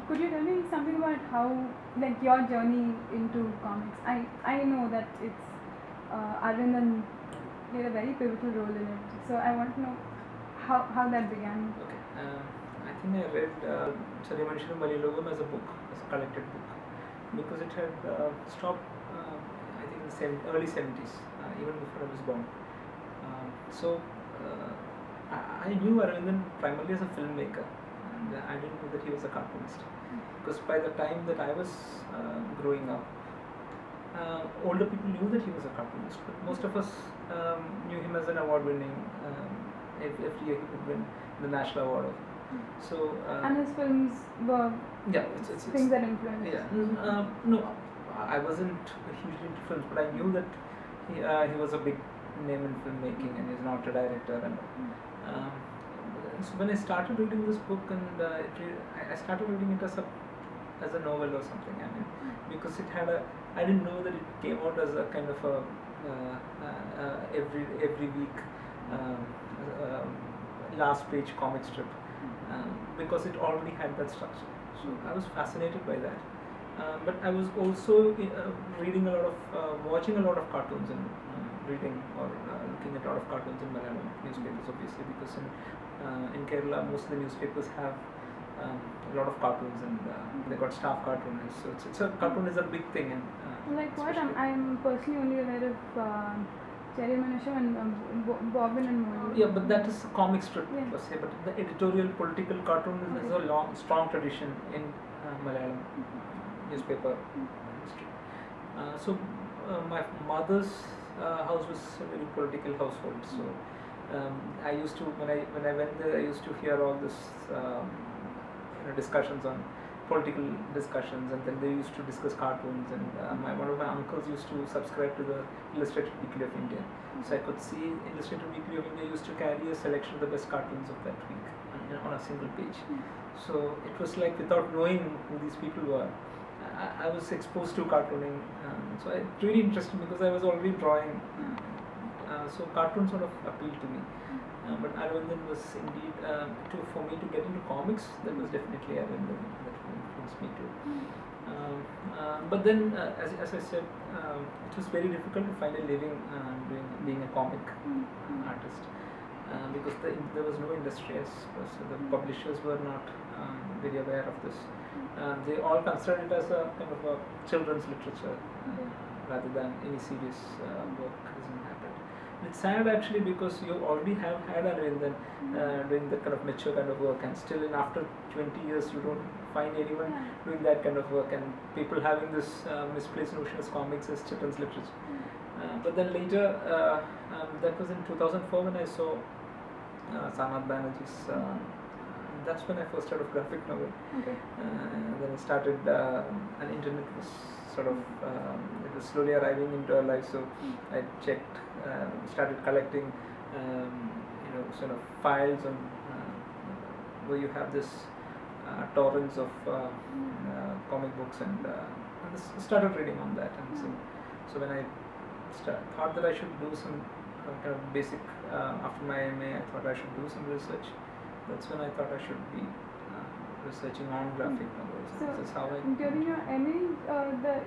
Could you tell me something about how, like, your journey into comics? I know that it's Arvindan played a very pivotal role in it. So I want to know how that began. Okay. I think I read Charimanishinu Malilogam as a book, as a collected book, because it had stopped, I think, in the early 70s, even before I was born. So I knew Aravindan primarily as a filmmaker, and I didn't know that he was a cartoonist. Because by the time that I was growing up, older people knew that he was a cartoonist, but most of us knew him as an award-winning. Every year he would win the national award. So and his films were it's things that influenced. Yeah, no, I wasn't hugely into films, but I knew that he was a big name in filmmaking, and he's not a director. And so when I started reading this book, and I started reading it as a novel or something. I mean, because it had I didn't know that it came out as a kind of a every week last page comic strip, because it already had that structure. So I was fascinated by that. But I was also reading a lot of, watching a lot of cartoons, and reading or looking at a lot of cartoons in Malayalam newspapers, obviously, because in Kerala most of the newspapers have a lot of cartoons, and they got staff cartoonists. So it's a cartoon is a big thing. And like what? I'm personally only aware of Cherry Manisha and Bobbin and Molly. Yeah, but that is a comic strip per se. But the editorial political cartoon is a strong tradition in Malayalam newspaper history. So my mother's house was a very political household. So I used to, when I went there, I used to hear all this discussions on political discussions, and then they used to discuss cartoons, and one of my uncles used to subscribe to the Illustrated Weekly of India, so I could see Illustrated Weekly of India used to carry a selection of the best cartoons of that week on a single page. So it was like, without knowing who these people were, I was exposed to cartooning. So it really interesting because I was already drawing, so cartoons sort of appealed to me. But Aravindan was indeed, for me to get into comics, that was definitely Aravindan that influenced me too. But then, as I said, it was very difficult to find a living being a comic artist, because there was no industry, so the publishers were not very aware of this. They all considered it as a kind of a children's literature, rather than any serious work hasn't happened. It's sad actually, because you already have had Aravindan doing that kind of mature kind of work, and still after 20 years you don't find anyone doing that kind of work, and people having this misplaced notion as comics as children's literature. But then later, that was in 2004 when I saw Sanath Banerjee's. That's when I first heard of graphic novel. Then I started, and internet was sort of, it was slowly arriving into our life. So I checked, started collecting, sort of files on where you have this torrents of comic books, and started reading on that. And so when I thought that I should do some kind of basic, after my MA, I thought I should do some research. That's when I thought I should be researching on graphic novels. So that's how I. During your MA,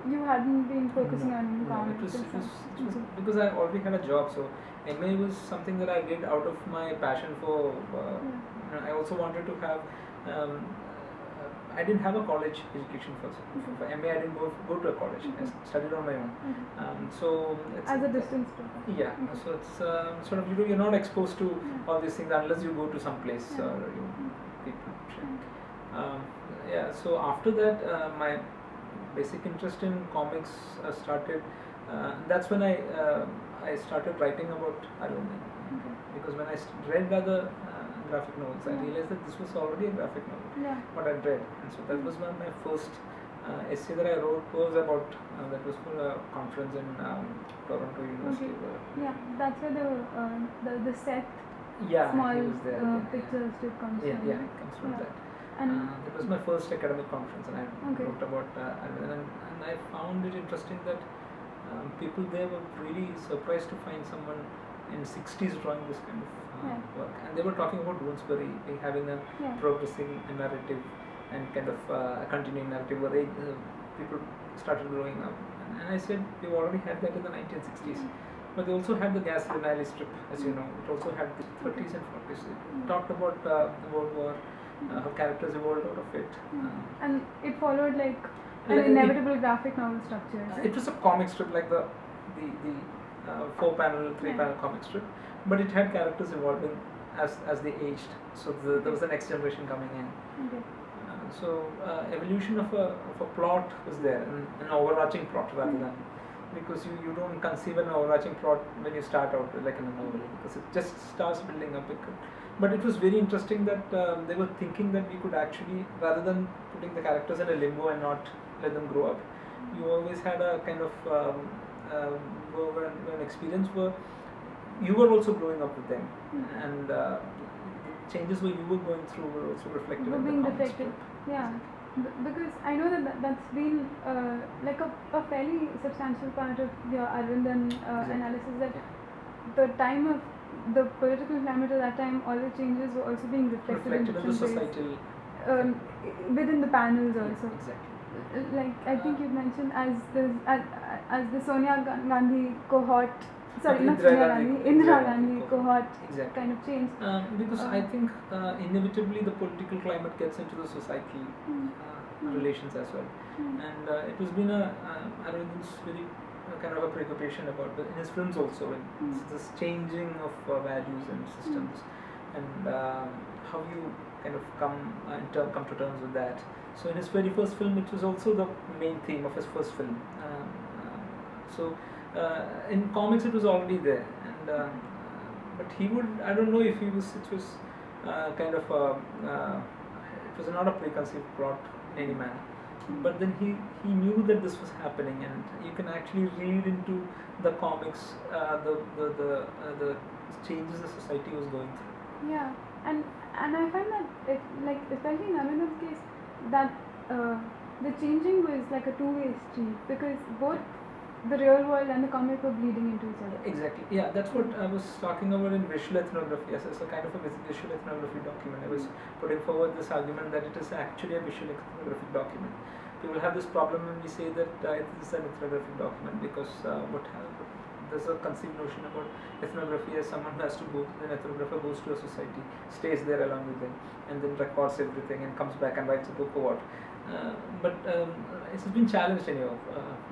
you hadn't been focusing on comics. It was because I already had a job. So MA was something that I did out of my passion for. I also wanted to have. I didn't have a college education first. For MA, I didn't go to a college. I studied on my own. So it's as a distance student. Yeah. So it's sort of, you're not exposed to all these things unless you go to some place or you people. So after that, my basic interest in comics started. That's when I started writing about Aravindan, because when I read other graphic novels, I realized that this was already a graphic novel, what I read. And so that was one of my first essay that I wrote was about, that was for a conference in Toronto University. That's where the set small picture strip comes from. Yeah, it comes from that. And it was my first academic conference, and I wrote about Aravindan, and I found it interesting that people there were really surprised to find someone in 60s drawing this kind of work. And they were talking about Bloomsbury having a progressive narrative, and kind of a continuing narrative where people started growing up. And I said we already had that in the 1960s. But they also had the gas Renali strip, as you know. It also had the 30s and 40s. It talked about the World War, how characters evolved out of it. And it followed like an inevitable graphic novel structure. It was a comic strip, like the 4-panel, 3-panel comic strip, but it had characters evolving as they aged. So there was the next generation coming in. Okay. So evolution of a plot was there, an overarching plot rather than, because you don't conceive an overarching plot when you start out like in a novel, because it just starts building up. But it was very interesting that they were thinking that we could actually, rather than putting the characters in a limbo and not let them grow up, you always had a kind of an experience where you were also growing up with them, and the changes where you were going through were also reflected in the comic strip. Yeah, because I know that's been like a fairly substantial part of your Arvindan analysis, that the time of the political climate at that time, all the changes were also being reflected in the societal within the panels also. Exactly. Like I think you mentioned as the Sonia Gandhi cohort. Sorry, not Sonia Gandhi, Indira Gandhi cohort kind of change. Because I think inevitably the political climate gets into the societal relations as well. And it has been Arvind's very kind of a preoccupation about, but in his films also, it's this changing of values and systems, and how you kind of come to terms with that. So in his very first film, it was also the main theme of his first film. In comics it was already there, and but he would, I don't know if he was, it was kind of it was not a preconceived plot in any manner, but then he knew that this was happening, and you can actually read into the comics the changes the society was going through. Yeah, and I find that it, like especially in Arvind's case, that the changing was like a two-way street, because both the real world and the comic were bleeding into each other. Exactly. Yeah, that's what I was talking about in visual ethnography. As a kind of a visual ethnography document, I was putting forward this argument that it is actually a visual ethnographic document. People have this problem when we say that it is an ethnographic document, because there's a conceived notion about ethnography as someone who has to go, an ethnographer goes to a society, stays there along with them, and then records everything and comes back and writes a book or what. But it has been challenged anyhow.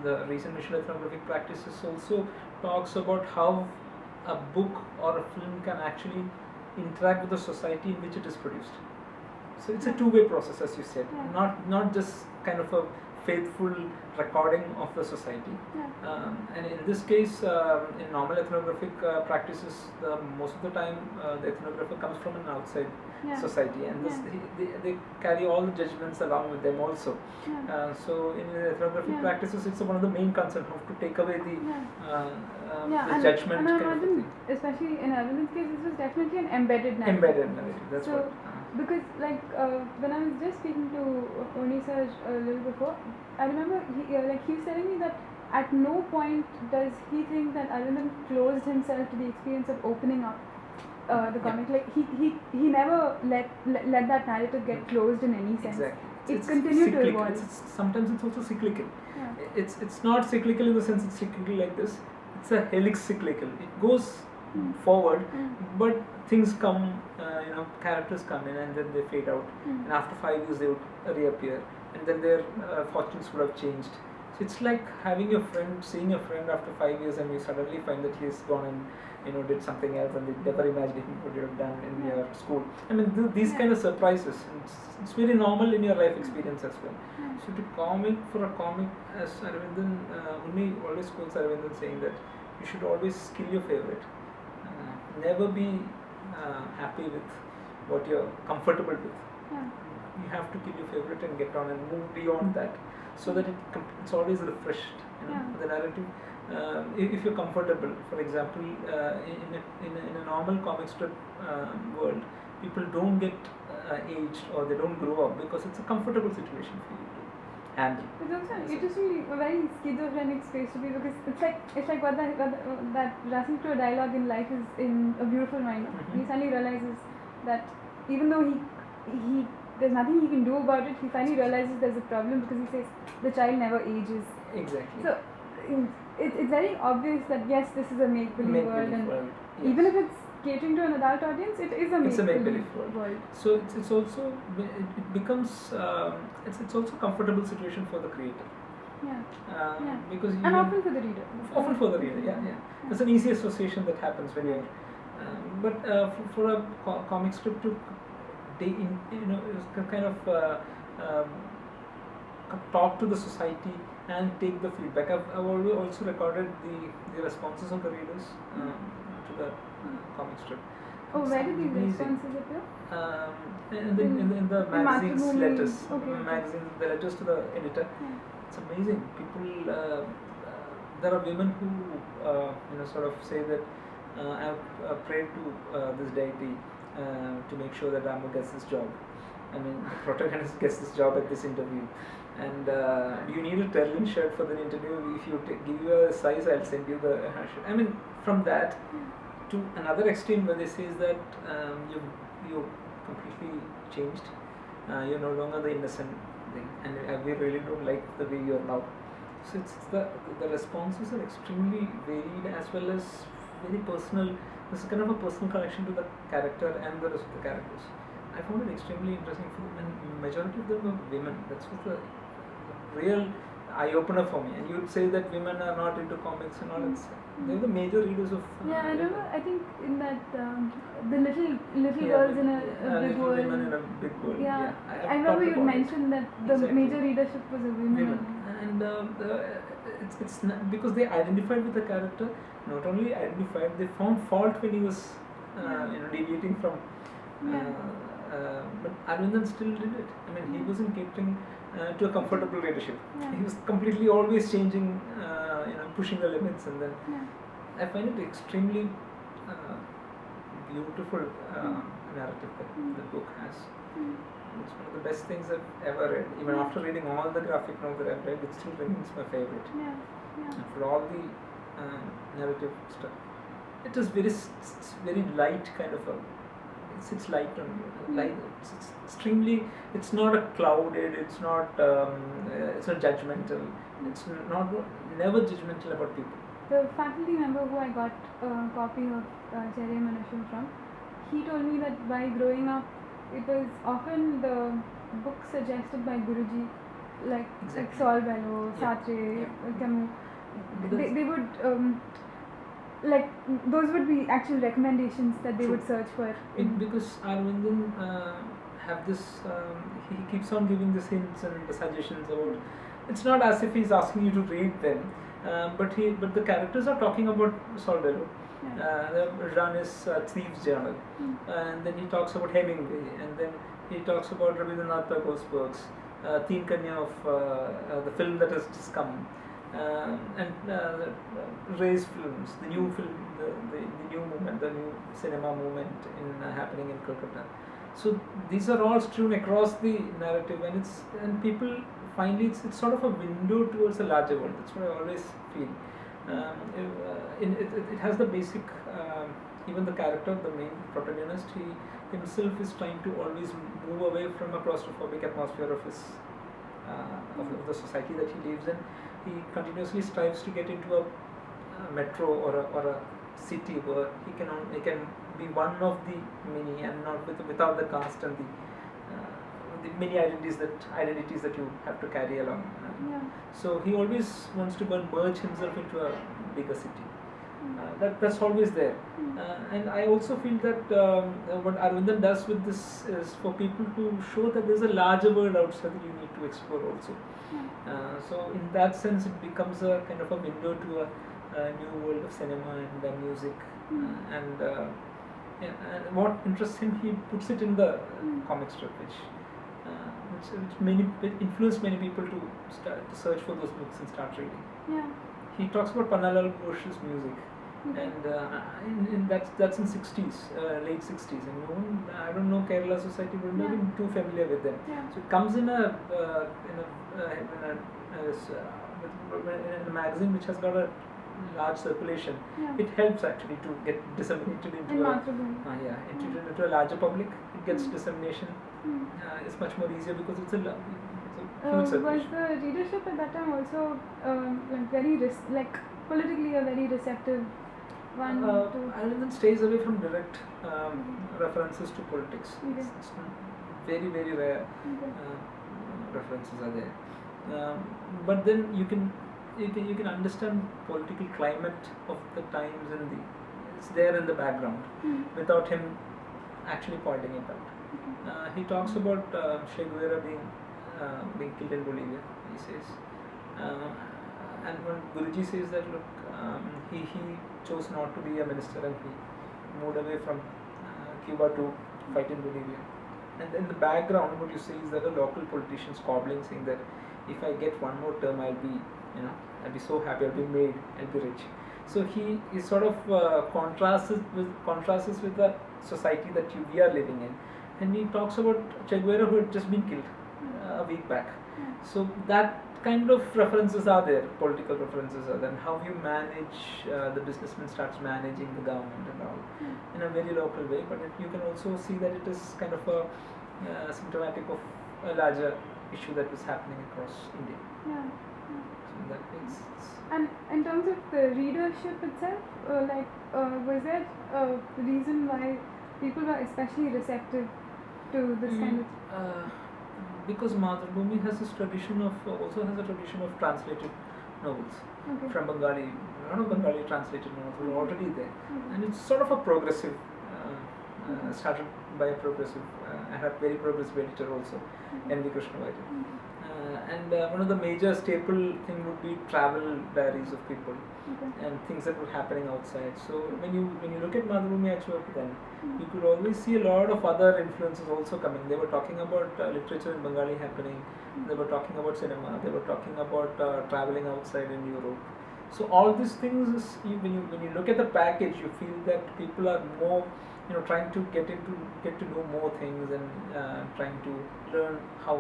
The recent visual ethnographic practices also talks about how a book or a film can actually interact with the society in which it is produced. So it's a two-way process, as you said, not just kind of a faithful recording of the society. And in this case, in normal ethnographic practices, most of the time the ethnographer comes from an outside society, and they carry all the judgments along with them also. So in ethnographic practices, it's one of the main concerns, how to take away the judgment. And I imagine, especially in Arvind's case, this was definitely an embedded narrative. Embedded narrative, that's so, what. Because like when I was just speaking to Oni sir a little before, I remember he was telling me that at no point does he think that Arvind closed himself to the experience of opening up the comic. Like he never let that narrative get closed in any sense. Exactly. It continued to evolve. Sometimes it's also cyclical. It's not cyclical in the sense it's cyclical like this. It's a helix cyclical. It goes forward, but things come, characters come in and then they fade out, and after 5 years they would reappear, and then their fortunes would have changed. So it's like seeing a friend after 5 years, and you suddenly find that he's gone and did something else, and they never imagined what you have done in your school. I mean, these kind of surprises, and it's very normal in your life experience as well. So for a comic, as Arvindan, Unni always quotes Arvindan saying that you should always kill your favorite. Never be happy with what you're comfortable with. You have to kill your favorite and get on and move beyond that, so that it's always refreshed. The narrative. If you're comfortable, for example, in a normal comic strip world, people don't get aged or they don't grow up because it's a comfortable situation for you to handle. It's also interestingly a very schizophrenic space to be, because it's like what that Rasim Crowe dialogue in Life is in a Beautiful Mind. He suddenly realizes that even though he there's nothing he can do about it. He finally realizes there's a problem because he says the child never ages. Exactly. So it's very obvious that yes, this is a make-believe world, and world. even if it's catering to an adult audience, it is a make-believe world. So it's also it becomes it's also a comfortable situation for the creator. Yeah. Because and often for the reader. Often for the reader, yeah. It's an easy association that happens when you're. But for a comic strip to, kind of talk to the society and take the feedback. I've also recorded the responses of the readers to the comic strip. Oh, where did these responses appear? In the magazine's letters. Okay. The letters to the editor. Yeah. It's amazing. People, there are women who sort of say that I've prayed to this deity to make sure that Ramu gets this job. I mean, the protagonist gets this job at this interview. And do you need a Terlin shirt for the interview? If you give you a size, I'll send you the shirt. I mean, from that to another extreme where they say that you completely changed. You're no longer the innocent thing, and we really don't like the way you are now. So it's the responses are extremely varied as well as very personal. This is kind of a personal connection to the character and the rest of the characters. I found it extremely interesting for them, and majority of them were women. That's what the real eye opener for me. And you'd say that women are not into comics and all. They're the major readers of. Yeah, I remember. I think in that the little girls in a big world. Women in a big world. Yeah, I remember you mentioned that the major readership was a women. And it's not, because they identified with the character. Not only identified, they found fault when he was deviating from. But Arvindan still did it. I mean, he wasn't catering to a comfortable readership. Yeah. He was completely always changing, pushing the limits, and then I find it extremely beautiful narrative that the book has. It's one of the best things I've ever read. Even after reading all the graphic novels that I've read, it still remains my favorite. And for all the narrative stuff, it is very light kind of a. It's light on you. Light. It's extremely. It's not a clouded. It's not. It's not judgmental. It's not never judgmental about people. The faculty member who I got a copy of Cherry Manusham from, he told me that by growing up, it was often the books suggested by Guruji, like Saul Bellow, Sartre, Camus. They would. Like those would be actual recommendations that they would search for. Because Arvindan have this, he keeps on giving these hints and the suggestions about. It's not as if he's asking you to read them, but the characters are talking about Saul Bellow. Run is Thief's Journal, and then he talks about Hemingway, and then he talks about Rabindranath Tagore's works, Teen Kanya of the film that has just come. And Ray's films, the new film, the new movement, the new cinema movement happening in Kolkata. So these are all strewn across the narrative, and people finally it's sort of a window towards a larger world. That's what I always feel. It has the basic, even the character, the main protagonist, he himself is trying to always move away from a claustrophobic atmosphere of his of the society that he lives in. He continuously strives to get into a metro or a city where he can be one of the many and not without the caste and the many identities that you have to carry along. So he always wants to merge himself into a bigger city. That's always there. And I also feel that what Arvindan does with this is for people to show that there's a larger world outside that you need to explore also. So in that sense, it becomes a kind of a window to a new world of cinema and music. And what interests him, he puts it in the comic strip, which influenced many people to search for those books and start reading. He talks about Pannalal Ghosh's music. And that's in 60s, late 60s, and I don't know Kerala society would not been too familiar with them. So it comes in a magazine which has got a large circulation, Yeah. it helps actually to get disseminated In into a Mathrubhumi. into a larger public. It gets Mm. dissemination. Mm. It's much more easier because it's a huge Was circulation. the readership at that time also like very politically a very receptive one to? Arvind stays away from direct references to politics. Okay. It's very very rare Okay. references are there. But then you can understand political climate of the times and it's there in the background Mm. without him actually pointing it out. Okay. He talks about Che Guevara being killed in Bolivia. He says, and when Guruji says that he chose not to be a minister and he moved away from Cuba to fight in Bolivia. And in the background, what you see is that a local politician squabbling, saying that if I get one more term, I'll be so happy, I'll be made, I'll be rich. So he sort of contrasts with the society that we are living in, and he talks about Che Guevara who had just been killed a week back. Yeah. So that kind of references are there, political references are there, and how you manage the businessman starts managing the government and all Yeah. in a very local way, but you can also see that it is kind of a symptomatic of a larger issue that was happening across India. Yeah. So in that way, it's And in terms of the readership itself, was there a reason why people were especially receptive to this kind of? Because Mathrubhumi has this tradition of translated novels Okay. from Bengali. A lot of Bengali translated novels were already there, Okay. and it's sort of a progressive. Started by a progressive. I had very progressive editor also, Okay. N.V. Krishnavaitar. Okay. And one of the major staple thing would be travel diaries of people Okay. and things that were happening outside. So when you look at Mathrubhumi actually then, Mm. you could always see a lot of other influences also coming. They were talking about literature in Bengali happening. They were talking about cinema. They were talking about traveling outside in Europe. So all these things, when you look at the package, you feel that people are more, trying to get to know more things and trying to learn how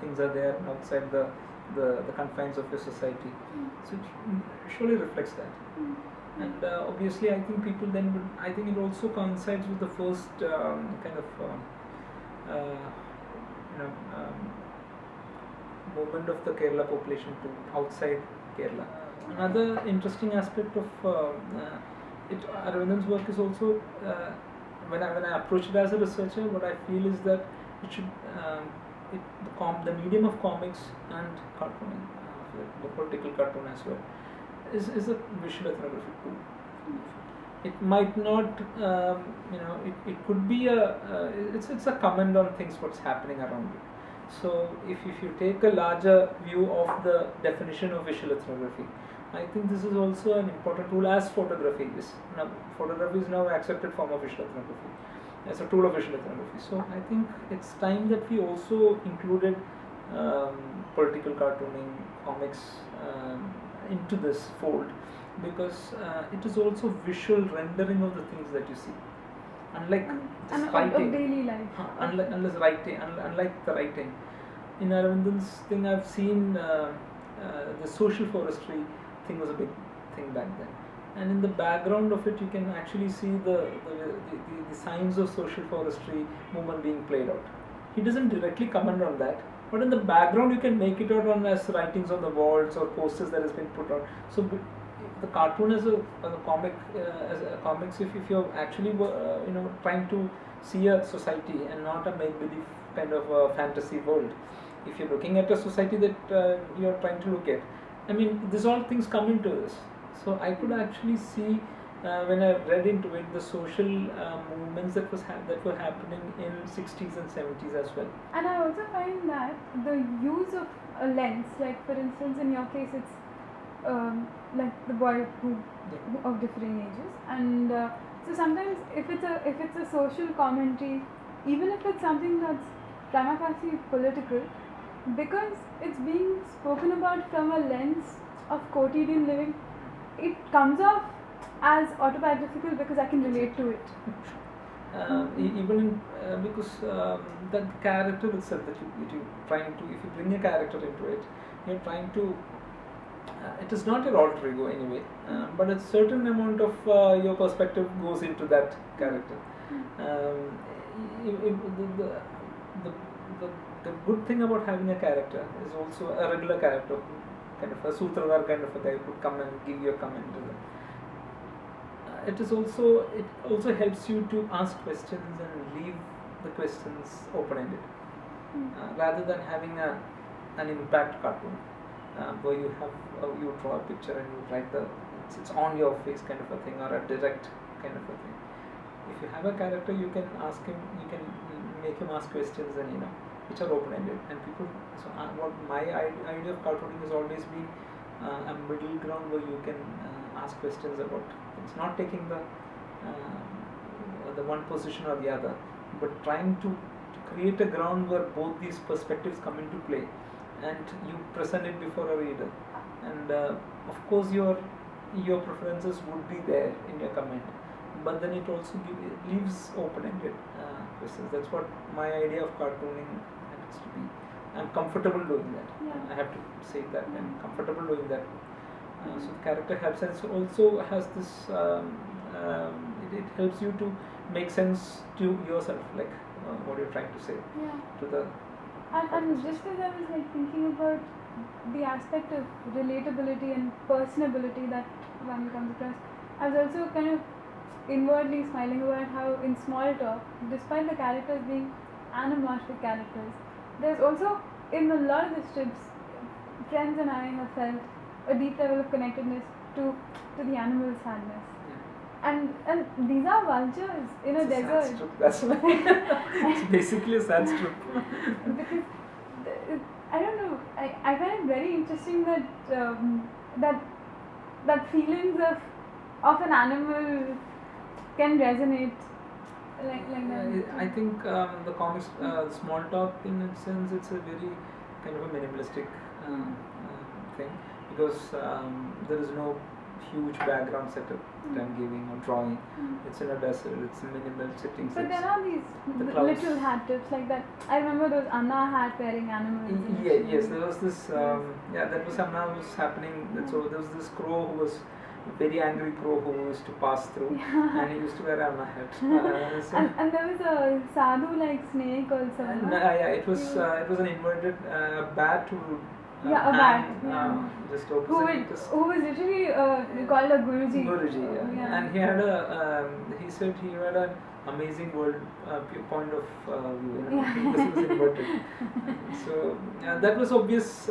things are there outside the confines of your society. Mm. So it surely reflects that. Mm. And obviously, I think people then would. I think it also coincides with the first kind of movement of the Kerala population to outside Kerala. Another interesting aspect of Arvind's work is also when I approach it as a researcher, what I feel is that it should the medium of comics and cartooning, the political cartoon as well, is a visual ethnography tool. It might not, it could be it's a comment on things what's happening around you. So if you take a larger view of the definition of visual ethnography, I think this is also an important tool as photography is. Now, photography is now accepted form of visual ethnography as a tool of visual ethnography. So I think it's time that we also included political cartooning, comics into this fold, because it is also visual rendering of the things that you see. Unlike just And writing, of daily life. unlike the writing. In Arvind's thing, I've seen the social forestry thing was a big thing back then, and in the background of it, you can actually see the signs of social forestry movement being played out. He doesn't directly comment on that, but in the background, you can make it out on as writings on the walls or posters that has been put out. So the cartoon as a comics, if you're actually trying to see a society and not a make-believe kind of a fantasy world, if you're looking at a society that you're trying to look at, I mean, these all things come into this. So I could actually see when I read into it the social movements that were happening in 60s and 70s as well. And I also find that the use of a lens, like for instance in your case it's like the boy who of differing ages, and so sometimes if it's a social commentary, even if it's something that's prima facie political, because it's being spoken about from a lens of quotidian living, it comes off as autobiographical because I can relate to it. Even because that character itself that you trying to, if you bring a character into it, you're trying to It is not your alter ego anyway, but a certain amount of your perspective goes into that character. The, the, the good thing about having a character is also a regular character, kind of a sutradhar kind of a guy who could come and give you a comment to them. It also helps you to ask questions and leave the questions open-ended, rather than having an impact cartoon where you draw a picture and you write it's on your face kind of a thing, or a direct kind of a thing. If you have a character, you can ask him, you can make him ask questions, and which are open-ended, and people. So what my idea of cartooning has always been a middle ground where you can ask questions about things, not taking the one position or the other, but trying to create a ground where both these perspectives come into play, and you present it before a reader, and of course your preferences would be there in your comment, but then it also leaves open-ended questions. That's what my idea of cartooning happens to be. I'm comfortable doing that. I have to say that I'm comfortable doing that. So the character helps, and it also has this. It helps you to make sense to yourself, like what you're trying to say to the. And just as I was thinking about the aspect of relatability and personability that one comes across, I was also kind of inwardly smiling about how in Smalltalk, despite the characters being anamorphic characters, there's also, in a lot of the strips, friends and I have felt a deep level of connectedness to the animal sadness. And these are vultures in a desert. Sad strip, that's why. It's basically a sad strip. Because I don't know, I find it very interesting that that feelings of an animal can resonate like that. I think the comics, Smalltalk, in a sense, it's a very kind of a minimalistic thing, because there is no huge background setup that I'm giving or drawing. It's in a desert, it's minimal settings. But there are these little hat tips like that. I remember those Anna hat wearing animals. Yes, there was this, that was Anna was happening. So there was this crow who was a very angry crow who used to pass through, and he used to wear Anna hat. And there was a sadhu like snake also. It was an inverted bat who. A bat. Just who was literally called a Guruji. Guruji, and he had he said he had an amazing world point of view. This was inverted. So that was obvious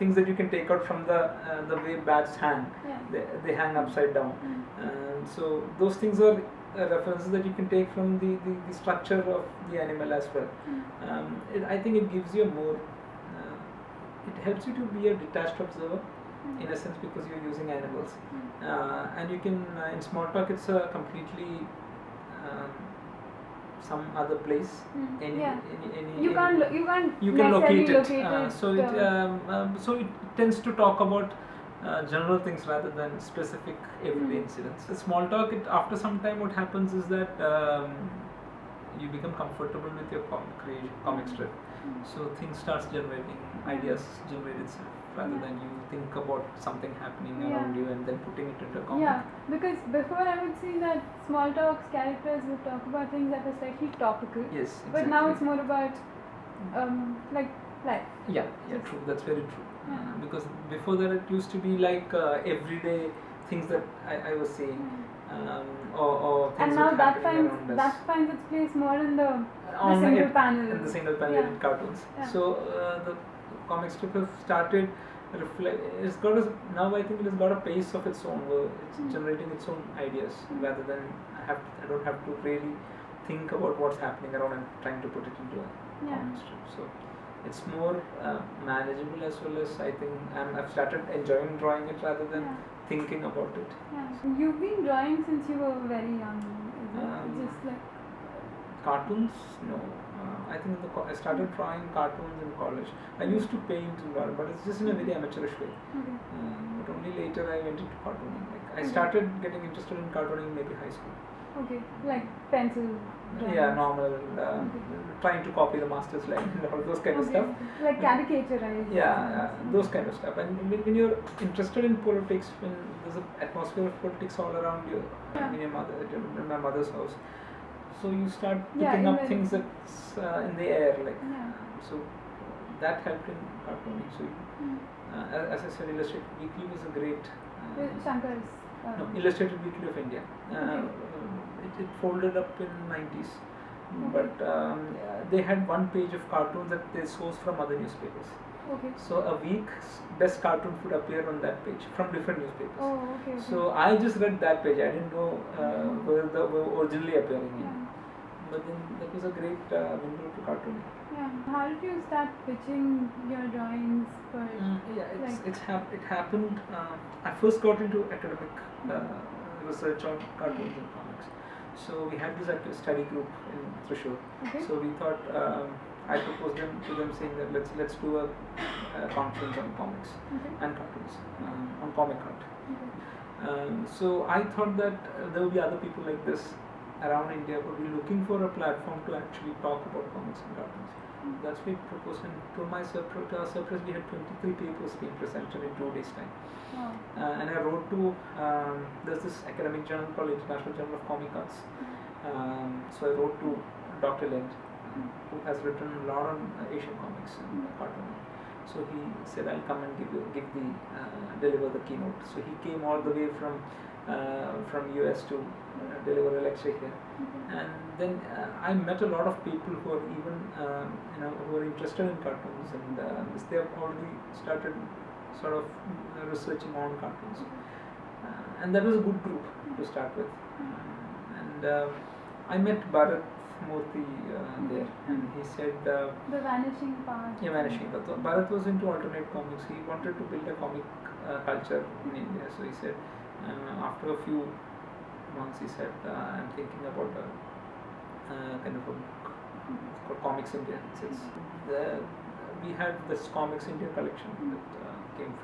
things that you can take out from the way bats hang. They hang upside down. So those things are references that you can take from the structure of the animal as well. I think it gives you a more. It helps you to be a detached observer, in a sense, because you're using animals, and you can in Smalltalk it's a completely some other place. You can locate it. So it tends to talk about general things rather than specific everyday incidents. The Smalltalk, after some time, what happens is that you become comfortable with your comic strip. So things starts generating, ideas generate itself, rather than you think about something happening around you and then putting it into a comic. Yeah, because before I would see that Smalltalk's characters would talk about things that are slightly topical. Yes, exactly. But now it's more about like life. Yeah, true. That's very true. Because before that it used to be like everyday things that I was saying. Or things and now that finds its place more in the single panel. In the single panel cartoons. So the comic strip has started it's got now I think it has got a pace of its own, where it's generating its own ideas, rather than I don't have to really think about what's happening around and trying to put it into a comic strip. So it's more manageable, as well as I think I've started enjoying drawing it rather than thinking about it. So you've been drawing since you were very young, is it? Just like cartoons? No. I think I started drawing cartoons in college. I used to paint and draw, but it's just in a very amateurish way. But only later I went into cartooning. I started getting interested in cartooning maybe high school. Okay, like pencil drawings. Yeah, normal, Okay. trying to copy the master's line and all those kind of Okay, stuff. okay. Like caricaturized. Yeah, things. those kind of stuff. And when you're interested in politics, when there's an atmosphere of politics all around you, Yeah. in my mother's house, so you start Yeah, picking up even- things that's in the air, like Yeah. so that helped in cartooning. So Mm. as I said, Illustrated Weekly was a great. Shankar's. No, Illustrated Weekly of India. Okay. It folded up in 90s, Okay. but they had one page of cartoons that they sourced from other newspapers. Okay. So a week's best cartoon would appear on that page from different newspapers. Oh, okay. Okay. So I just read that page. I didn't know where they were originally appearing in. Yeah. But then that was a great window to cartooning. Yeah. How did you start pitching your drawings for? It happened. I first got into academic research on cartoons and comics. So we had this active study group in Thrissur. Okay. So we thought I proposed to them saying that let's do a conference on comics Okay. and cartoons on comic art. Okay. So I thought that there will be other people like this around India who will be looking for a platform to actually talk about comics and cartoons. That's what we proposed, and to our surprise, we had 23 papers being presented in 2 days' time. Wow. And I wrote to there's this academic journal called International Journal of Comic Arts. So I wrote to Dr. Lind, who has written a lot on Asian comics and cartooning. So he said, I'll come and deliver the keynote. So he came all the way from US to deliver a lecture here. And then I met a lot of people who are even who are interested in cartoons, and they have already started sort of researching on cartoons. And that was a good group to start with. And I met Bharat Murthy there, and he said The vanishing part. yeah, vanishing. But Bharat was into alternate comics. He wanted to build a comic culture in India. So he said, after a few months, he said, I'm thinking about a kind of a book called Comics India. We had this Comics India collection that came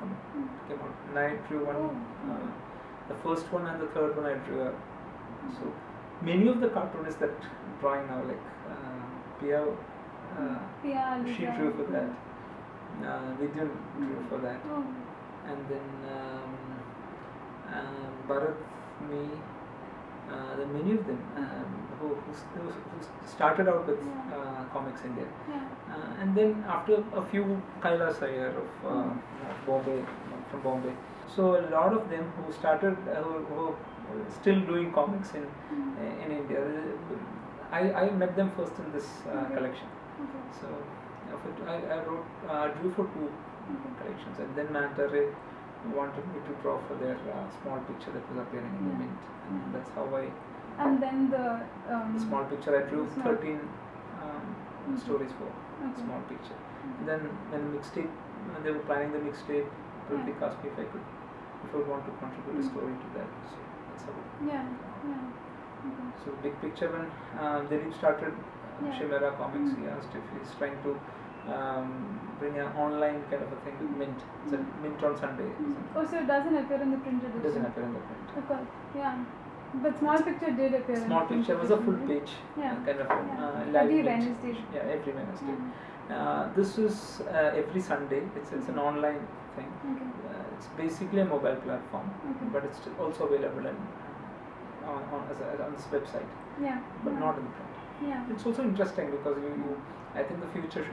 out. And I drew one, the first one and the third one I drew. So many of the cartoonists that drawing now, like Pia, she drew for that. Vidyan drew for that. Oh. And then Bharat, me, then many of them who started out with Comics India. Yeah. And then after a few, Kailas Iyer of Bombay, from Bombay. So a lot of them who started, who still doing comics in India. I met them first in this collection. Okay. So I drew for 2 collections, and then Manta Ray wanted me to draw for their small picture that was appearing in the Mint, and that's how I. And then the Small picture, I drew small- 13 stories for small picture. And then when mixtape, when they were planning the mixtape, Pratik asked me if I would want to contribute a story to that. So that's how. Yeah. Okay. So big picture, when Dilip started Chimera Comics, he asked if he's trying to bring an online kind of a thing with Mint. It's a Mint on Sunday. Oh, so it doesn't appear in the print edition? It doesn't appear in the print. Of course, yeah. But small picture did appear. Small in the picture print was a full edition, page Yeah. kind of live Every Mint. Wednesday. Yeah, every Wednesday. Yeah. This is every Sunday. It's an online thing. Okay. It's basically a mobile platform, Okay. but it's also available on this website, Yeah. but yeah. not in print. Yeah. It's also interesting because I think the future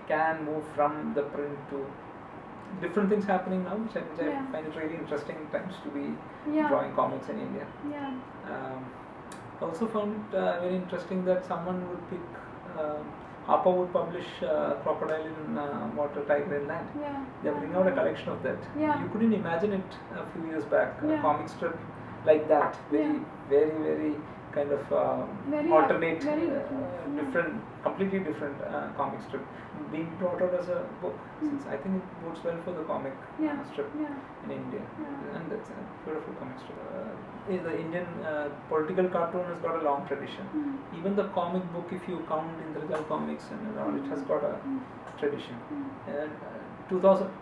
can move from the print to different things happening now, which I find it really interesting times to be Yeah. drawing comics in India. Yeah. Also found it very interesting that someone would pick. Harper would publish Crocodile in Water, Tiger in Land. Yeah. They bring out a collection of that. Yeah. You couldn't imagine it a few years back. A Yeah. comic strip like that, Yeah. very kind of Very alternate, very different. different, completely different comic strip being brought out as a book. Since I think it bodes well for the comic Yeah. strip Yeah. in India, Yeah. and that's a beautiful comic strip. The Indian political cartoon has got a long tradition. Even the comic book, if you count Indradal Comics and all, it has got a tradition. And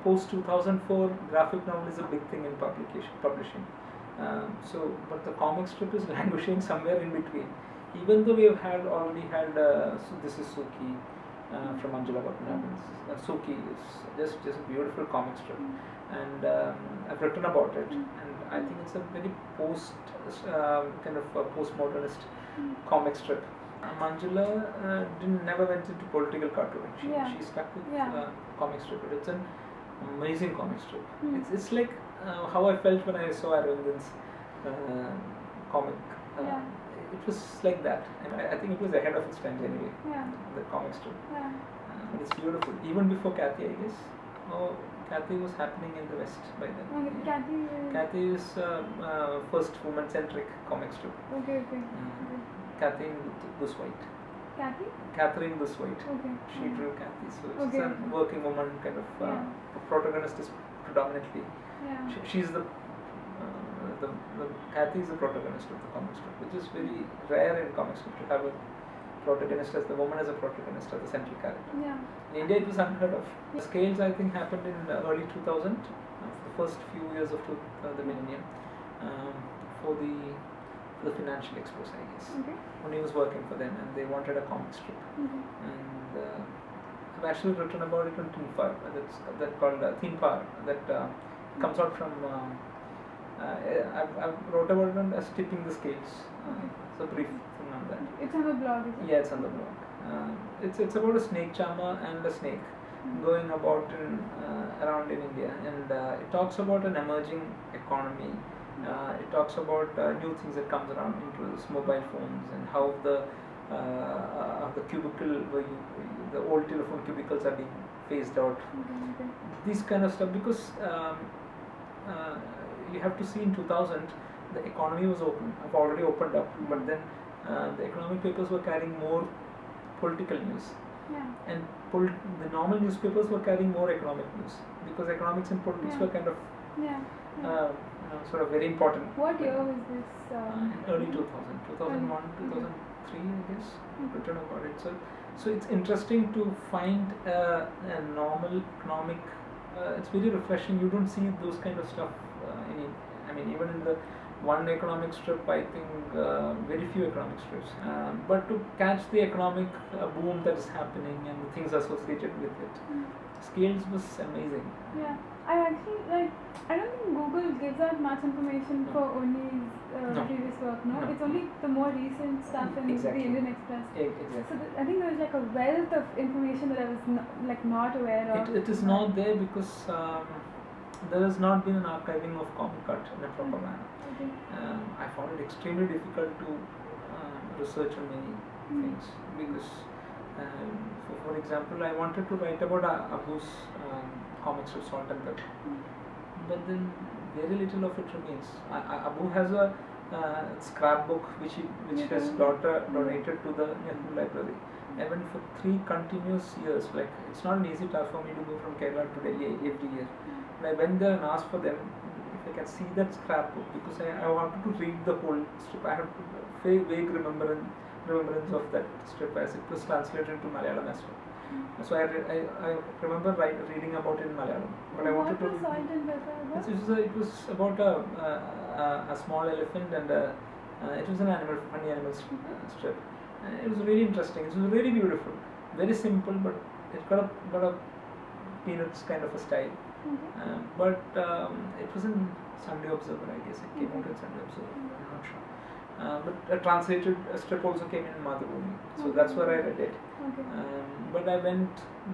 post 2004, graphic novel is a big thing in publishing. But the comic strip is languishing somewhere in between. Even though we have already had this is Suki from Anjula Bhattanabin's. Suki is just a beautiful comic strip, and I've written about it, and I think it's a very kind of postmodernist comic strip. Manjula never went into political cartooning. She stuck with comic strip. But it's an amazing comic strip. It's like how I felt when I saw Arvind's comic. It was like that, and I think it was ahead of its time anyway. The comic strip. But it's beautiful. Even before Kathy, I guess. Oh, Kathy was happening in the West by then. Kathy is first woman-centric comic strip. Okay. Catherine Guswhite. Catherine Guswhite. She drew Kathy. So it's a working woman kind of protagonist is predominantly. She's the Kathy is the protagonist of the comic strip, which is very rare in comic strip to have a protagonist as the woman as a protagonist or the central character. In India, it was unheard of. The scales, I think, happened in early 2000, the first few years of the millennium, for the financial expos, I guess. When he was working for them, and they wanted a comic strip. And I've actually written about it on Teen Power. That's called Teen Power. That comes out from. I wrote about it as tipping the scales. It's a brief thing on that. It's on the blog, is it? Yeah, it's on the blog. It's about a snake charmer and a snake going about around in India, and it talks about an emerging economy. It talks about new things that comes around, into mobile phones, and how the cubicle where the old telephone cubicles are being phased out. This kind of stuff, because you have to see in 2000 the economy was already opened up, but then the economic papers were carrying more political news, and the normal newspapers were carrying more economic news, because economics and politics were kind of sort of very important. What year was this? In early 2000, 2001, 2003, I guess. Written about it. So it's interesting to find a normal economic. It's very refreshing. You don't see those kind of stuff. Even in the one economic strip, I think very few economic strips. But to catch the economic boom that is happening and the things associated with it, Scales was amazing. I actually I don't think Google gives out much information for only previous work. No, it's only the more recent stuff in the Indian Express. Exactly. So I think there was like a wealth of information that I was not aware of. It is not there because there has not been an archiving of comic art in a proper manner. I found it extremely difficult to research on many things, because for example, I wanted to write about Abu's comics of Salt and Pepper, but then very little of it remains. Abu has a scrapbook which his daughter donated to the Nehru Library. I went for 3 continuous years. Like, it's not an easy task for me to go from Kerala to Delhi every year. And I went there and asked for them if I can see that scrapbook, because I wanted to read the whole strip. I have vague remembrance of that strip as it was translated into Malayalam as well. So I remember reading about it in Malayalam. But I wanted to. Salt and Pepper about? It was about a small elephant, and it was an funny animal strip. It was really interesting. It was really beautiful, very simple, but it got a Peanuts kind of a style. But it was in Sunday Observer, I guess. It came out in Sunday Observer. I'm not sure. But a translated strip also came in Madhubhumi, so that's where I read it. But I went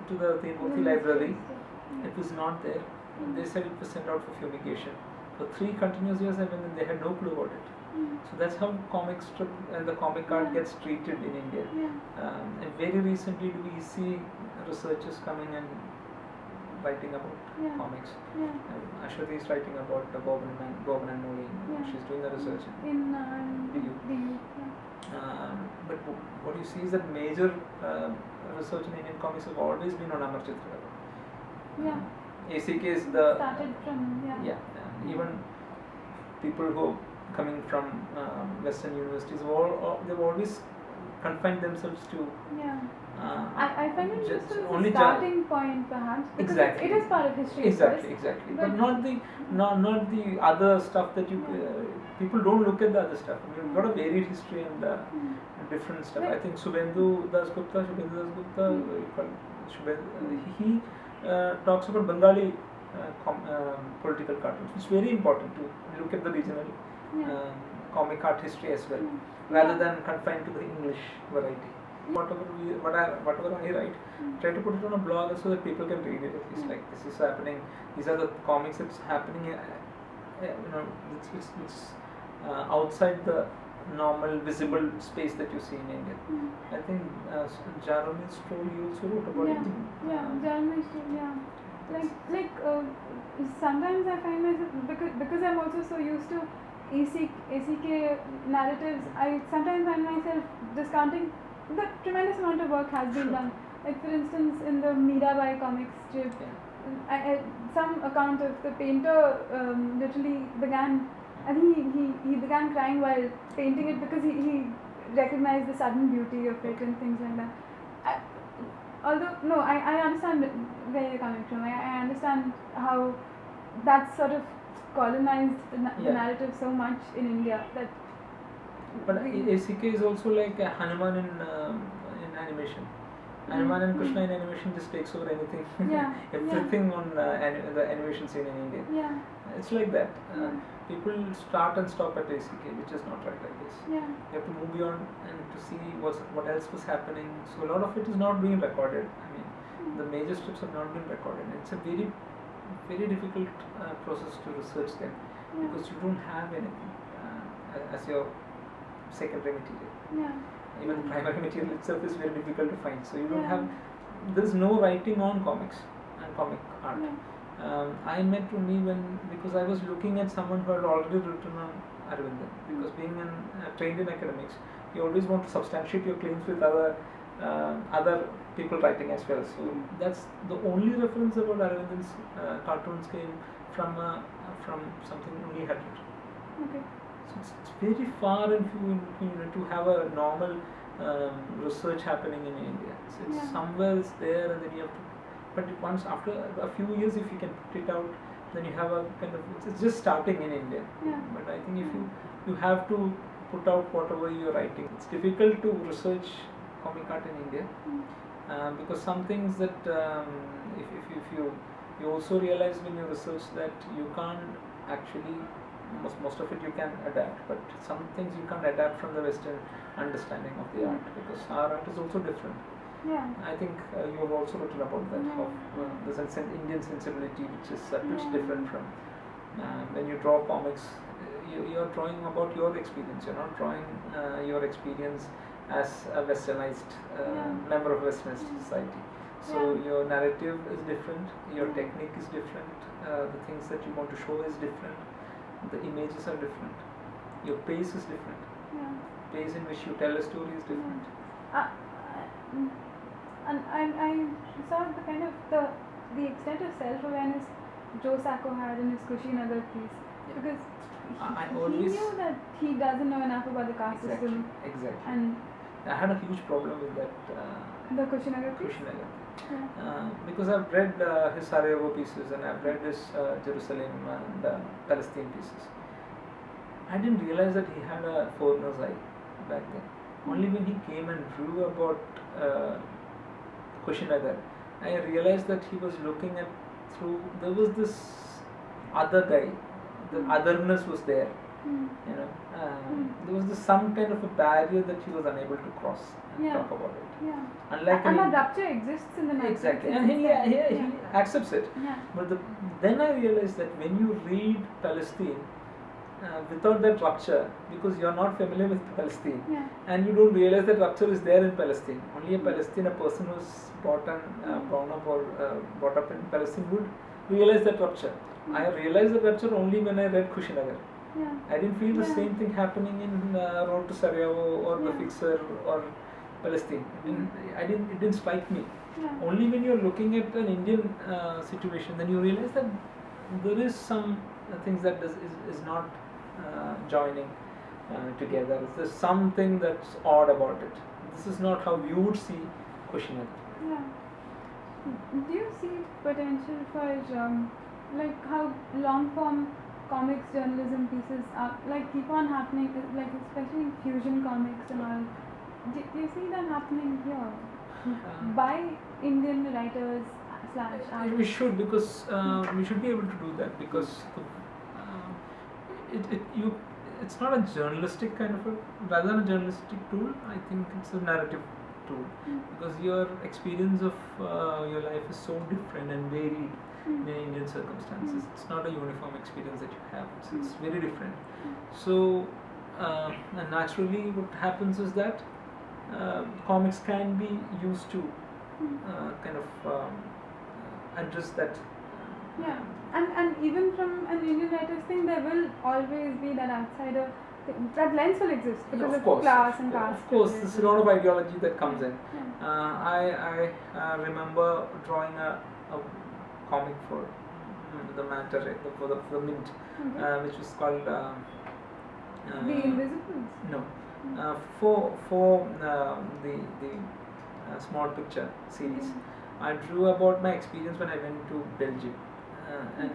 to the Tirupati library. It was not there. They said it was sent out for fumigation. For 3 continuous years I went, and they had no clue about it. So that's how comic strip and the comic art gets treated in India. And very recently we see researchers coming and writing about comics. Ashwati is writing about Bob and Molly. She's doing the research in DU. But what you see is that major research in Indian comics have always been on Amar Chitra. ACK is the started from even people who coming from Western universities, they've always confine themselves to. Yeah. Uh, I find it just just as only a starting point, perhaps, because Exactly. it is part of history. of Exactly, course, exactly. but- But not the other stuff that you people don't look at the other stuff. I mean, we've got a varied history and Mm. different stuff. Right. I think Subhendu Das Gupta, he talks about Bengali political cartoons. It's very important to look at the regional Yeah. comic art history as well, Mm. rather Yeah. than confined to the English variety. Whatever I write, Mm. try to put it on a blog so that people can read it. At least, like, this is happening. These are the comics that's happening. It's outside the normal visible space that you see in India. Mm. I think Jeremy Stroll, you also wrote about Yeah, it. yeah, German history, yeah. Like sometimes I find myself, because I'm also so used to ACK narratives, I sometimes find myself discounting the tremendous amount of work has been done. Like, for instance, in the Mirabai comic strip, Yeah. some account of the painter literally began, I think he began crying while painting it because he recognized the sudden beauty of it and things like that. Although, no, I understand where you're coming from. I understand how that's sort of colonized the narrative so much in India that. But ACK is also like a Hanuman in animation. Hanuman and Krishna in animation just takes over anything. Yeah. Everything on the animation scene in India. Yeah. It's like that. Yeah. People start and stop at ACK, which is not right, I guess. Yeah. You have to move beyond and to see what else was happening. So a lot of it is not being recorded. I mean, the major strips have not been recorded. It's a very, very difficult process to research them, because you don't have anything as your secondary material. Yeah. Even primary material itself is very difficult to find. So you don't Yeah. have. There is no writing on comics and comic art. Yeah. I met Rumi because I was looking at someone who had already written on Aravindan. Because being trained in academics, you always want to substantiate your claims with other people writing as well. So that's the only reference about Aravindan's cartoons came from something Rumi had written. Okay. So it's very far and few in between to have a normal research happening in India. So it's somewhere it's there, and then you have to. But once after a few years, if you can put it out, then you have a kind of. It's just starting in India. Yeah. But I think if you have to put out whatever you're writing. It's difficult to research comic art in India because some things that if you also realize when you research that you can't actually. Most of it you can adapt, but some things you can't adapt from the Western understanding of the art, because our art is also different. Yeah. I think you have also written about that, of the Indian sensibility, which is pretty different from when you draw comics. You are drawing about your experience. You're not drawing your experience as a westernized member of westernized society. So your narrative is different, your technique is different, the things that you want to show is different. The images are different. Your pace is different. Yeah. Pace in which you tell a story is different. And I saw the kind of the extent of self-awareness Joe Sacco had in his Kushinagar piece, because he knew that he doesn't know enough about the caste system. Exactly. And I had a huge problem with that. The Kushinagar piece. Because I've read his Sarajevo pieces and I've read his Jerusalem and Palestine pieces. I didn't realize that he had a foreigner's eye back then. Only when he came and drew about Kushinagar, I realized that he was looking at through. There was this other guy. The otherness was there. You know, there was some kind of a barrier that he was unable to cross and talk about it. Yeah. Unlike and that rupture exists in the narrative. Exactly, and he accepts it. Yeah. But then I realized that when you read Palestine without that rupture, because you are not familiar with Palestine, and you don't realize that rupture is there in Palestine. Only a person who is brought up in Palestine would realize that rupture. I realized the rupture only when I read Kushinagar. I didn't feel the same thing happening in Road to Sarajevo or The Fixer or Palestine. It didn't strike me. Only when you're looking at an Indian situation, then you realize that there is some things that is not joining together. There's something that's odd about it. this is not how you would see Questionnaire. Yeah. Do you see potential for like how long form comics journalism pieces are like keep on happening, like especially in fusion comics and all? Do you see that happening here by Indian writers slash We artists? should, because we should be able to do that, because it's not a journalistic kind of a, rather than a journalistic tool, I think it's a narrative tool, because your experience of your life is so different and varied in Indian circumstances. It's not a uniform experience that you have. It's very different. So and naturally, what happens is that comics can be used to kind of address that. Yeah, and even from an Indian writer's thing, there will always be that outsider. That lens will exist because of class and caste. Of course, there's a lot of ideology that comes in. Yeah. I remember drawing a comic for the Manta, for the Mint, which was called The Invisibles. No, for the small picture series. I drew about my experience when I went to Belgium, and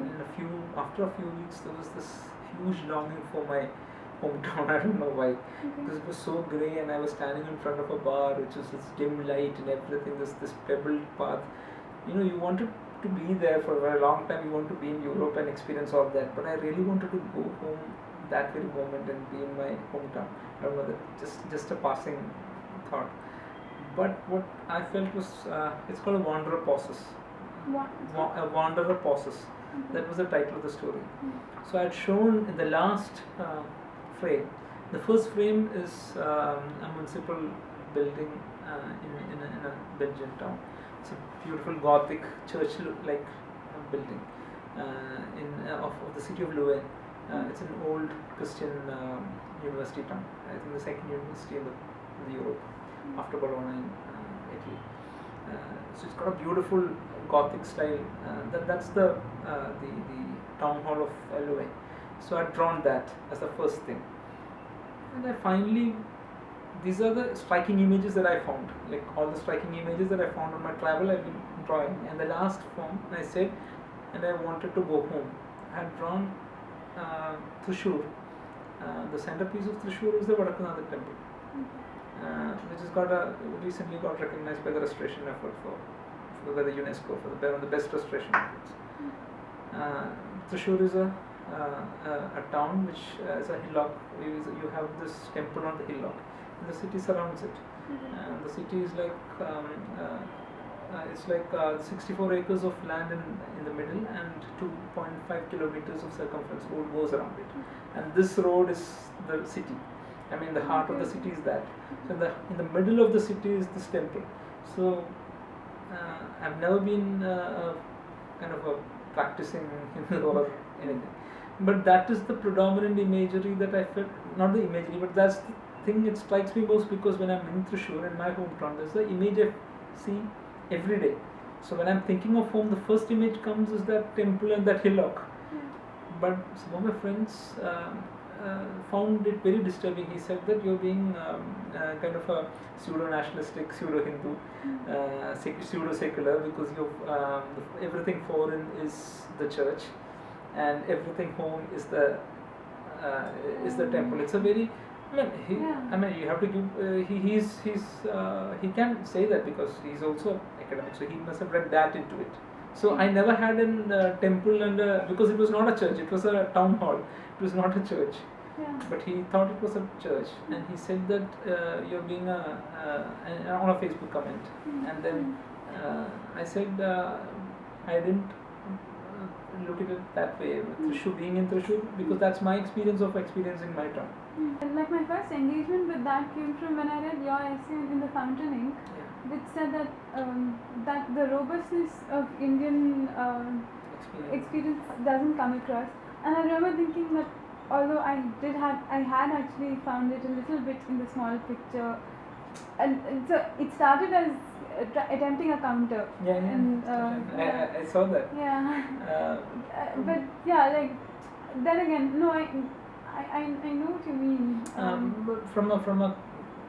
after a few weeks, there was this huge longing for my hometown. I don't know why, because it was so grey, and I was standing in front of a bar, which was this dim light and everything. This pebbled path. You wanted to be there for a long time. You want to be in Europe and experience all that. But I really wanted to go home that very moment and be in my hometown. I don't know, that just a passing thought. But what I felt was, it's called a Wanderer Pauses. A Wanderer Pauses. That was the title of the story. So I had shown in the last frame. The first frame is a municipal building in a Belgian town. It's a beautiful Gothic church-like building of the city of Louvain. It's an old Christian university town. I think the second university in Europe after Bologna in Italy. So it's got a beautiful Gothic style. That's the town hall of Louvain. So I'd drawn that as the first thing, and I finally, these are the striking images that I found. Like all the striking images that I found on my travel, I've been drawing. And the last form, I said, and I wanted to go home. I had drawn Thrissur. The centerpiece of Thrissur is the Vadakkunnatha temple, which has recently got recognized by the restoration effort by the UNESCO for the best restoration efforts. Thrissur is a town which is a hillock. You have this temple on the hillock, and the city surrounds it. And the city is like it's like 64 acres of land in the middle, and 2.5 kilometers of circumference road goes around it. And this road is the city. I mean, the heart of the city is that. So in the middle of the city is this temple. So I've never been kind of a practicing Hindu or anything, but that is the predominant imagery that I felt. Not the imagery, but that's the thing. It strikes me most because when I'm in Thrissur, in my hometown, there's the image I see every day. So when I'm thinking of home, the first image comes is that temple and that hillock. But some of my friends found it very disturbing. He said that you're being kind of a pseudo-nationalistic, pseudo-Hindu, pseudo-secular, because everything foreign is the church, and everything home is the temple. It's a very, I mean, you have to give. He can say that because he's also academic, so he must have read that into it. So I never had a temple because it was not a church. It was a town hall. It was not a church. But he thought it was a church, and he said that you're being on a Facebook comment, and then I said I didn't look at it that way. Thrissur, being in Thrissur, because that's my experience of experiencing my town. Like my first engagement with that came from when I read your essay in the Fountain Ink, which said that that the robustness of Indian experience doesn't come across. And I remember thinking that although I had actually found it a little bit in the small picture, and so it started as attempting a counter. I saw that. But like then again, no, I know what you mean. But from a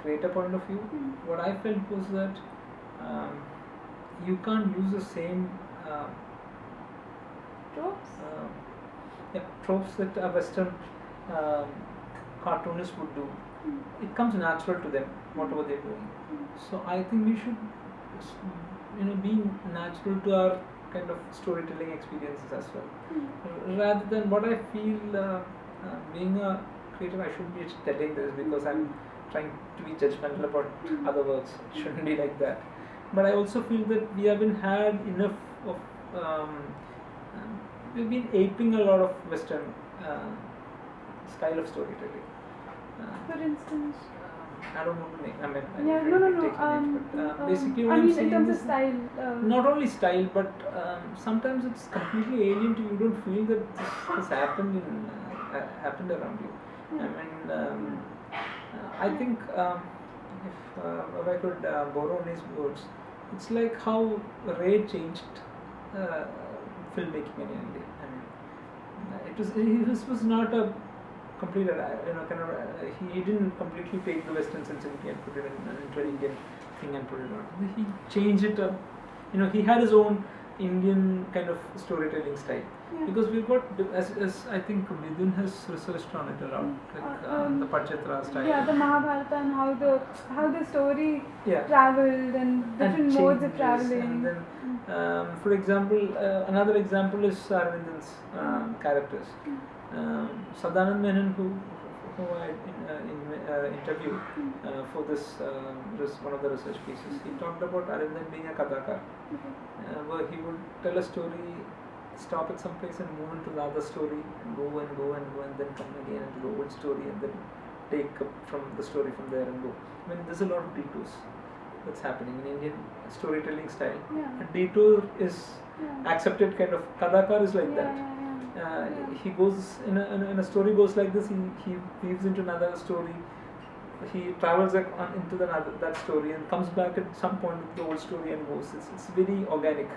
creator point of view, what I felt was that you can't use the same Tropes? tropes that a Western cartoonist would do. It comes natural to them, whatever they're doing. So I think we should, be natural to our kind of storytelling experiences as well. Rather than what I feel, being a creator, I shouldn't be telling this because I'm trying to be judgmental about other works. It shouldn't be like that. But I also feel that we haven't had enough of. We've been aping a lot of Western style of storytelling. For instance? I don't know the name. I mean, Yeah, I no. really take the name, but basically, what I I'm mean, saying in terms of is style. not only style, but sometimes it's completely alien to you. You don't feel that this happened happened around you. I mean, I think if I could borrow his words, it's like how Ray changed filmmaking in India. I mean, this was not a complete, he didn't completely take the Western sensibility and put it into an Indian thing and put it on. He changed it up. He had his own Indian kind of storytelling style. Yeah. Because we've got, as I think Vidun has researched on it a lot, like the Pachitra style. Yeah, the Mahabharata and how the story Yeah. traveled and different modes of changes. traveling. And then, for example, another example is Aravindan's characters. Sadanand Menon, who I interviewed for this one of the research pieces, he talked about Aravindan being a Kadakar, where he would tell a story, stop at some place and move into the other story, and go and go and go, and then come again into the old story, and then take up from the story from there and go. I mean, there's a lot of detours that's happening in Indian storytelling style. Yeah. A detour is accepted kind of. Kadakar is like that. He goes in a story goes like this. He weaves into another story. He travels into that story and comes back at some point with the old story and goes. It's very organic.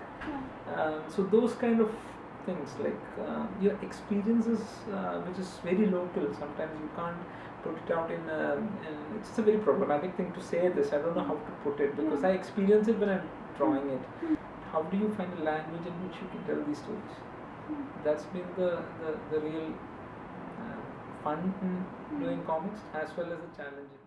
So those kind of things, like your experiences, which is very local. Sometimes you can't put it out in. It's a very problematic thing to say this. I don't know how to put it because I experience it when I'm drawing it. How do you find a language in which you can tell these stories? That's been the real fun in doing comics as well as the challenge in